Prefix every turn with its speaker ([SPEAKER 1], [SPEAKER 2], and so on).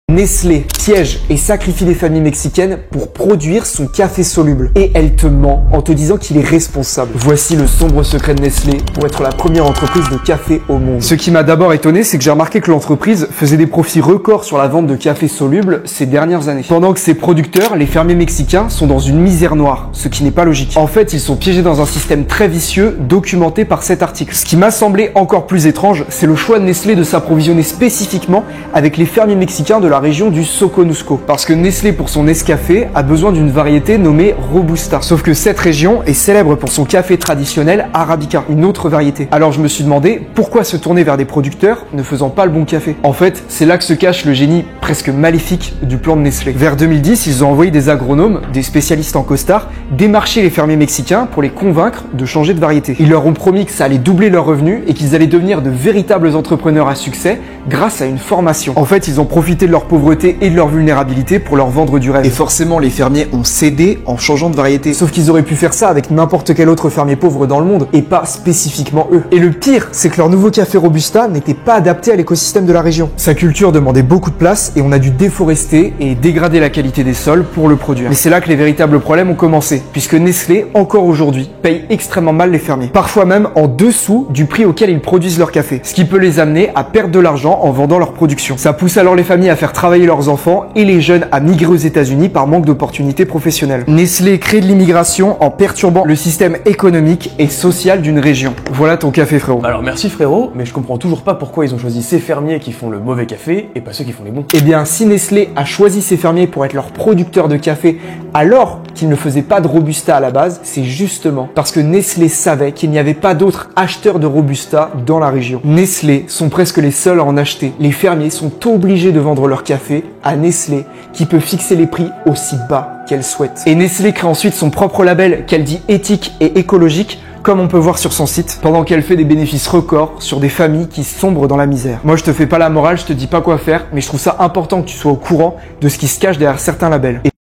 [SPEAKER 1] Nestlé piège et sacrifie les familles mexicaines pour produire son café soluble. Et elle te ment en te disant qu'il est responsable. Voici le sombre secret de Nestlé pour être la première entreprise de café au monde. Ce qui m'a d'abord étonné, c'est que j'ai remarqué que l'entreprise faisait des profits records sur la vente de café soluble ces dernières années. Pendant que ses producteurs, les fermiers mexicains, sont dans une misère noire, ce qui n'est pas logique. En fait, ils sont piégés dans un système très vicieux documenté par cet article. Ce qui m'a semblé encore plus étrange, c'est le choix de Nestlé de s'approvisionner spécifiquement avec les fermiers mexicains de la région du Soconusco. Parce que Nestlé, pour son Nescafé, a besoin d'une variété nommée Robusta. Sauf que cette région est célèbre pour son café traditionnel Arabica, une autre variété. Alors je me suis demandé pourquoi se tourner vers des producteurs ne faisant pas le bon café. En fait, c'est là que se cache le génie presque maléfique du plan de Nestlé. Vers 2010, ils ont envoyé des agronomes, des spécialistes en costard, démarcher les fermiers mexicains pour les convaincre de changer de variété. Ils leur ont promis que ça allait doubler leurs revenus et qu'ils allaient devenir de véritables entrepreneurs à succès grâce à une formation. En fait, ils ont profité de leur pauvreté et de leur vulnérabilité pour leur vendre du rêve. Et forcément, les fermiers ont cédé en changeant de variété. Sauf qu'ils auraient pu faire ça avec n'importe quel autre fermier pauvre dans le monde et pas spécifiquement eux. Et le pire, c'est que leur nouveau café Robusta n'était pas adapté à l'écosystème de la région. Sa culture demandait beaucoup de place et on a dû déforester et dégrader la qualité des sols pour le produire. Mais c'est là que les véritables problèmes ont commencé, puisque Nestlé, encore aujourd'hui, paye extrêmement mal les fermiers. Parfois même en dessous du prix auquel ils produisent leur café. Ce qui peut les amener à perdre de l'argent en vendant leur production. Ça pousse alors les familles à faire travailler leurs enfants et les jeunes à migrer aux États-Unis par manque d'opportunités professionnelles. Nestlé crée de l'immigration en perturbant le système économique et social d'une région. Voilà ton café, frérot.
[SPEAKER 2] Alors merci frérot, mais je comprends toujours pas pourquoi ils ont choisi ces fermiers qui font le mauvais café et pas ceux qui font les bons.
[SPEAKER 1] Eh bien, si Nestlé a choisi ces fermiers pour être leurs producteurs de café alors qu'ils ne faisaient pas de Robusta à la base, c'est justement parce que Nestlé savait qu'il n'y avait pas d'autres acheteurs de Robusta dans la région. Nestlé sont presque les seuls à en acheter. Les fermiers sont obligés de vendre leur café à Nestlé, qui peut fixer les prix aussi bas qu'elle souhaite. Et Nestlé crée ensuite son propre label qu'elle dit éthique et écologique, comme on peut voir sur son site, pendant qu'elle fait des bénéfices records sur des familles qui sombrent dans la misère. Moi, je te fais pas la morale, je te dis pas quoi faire, mais je trouve ça important que tu sois au courant de ce qui se cache derrière certains labels.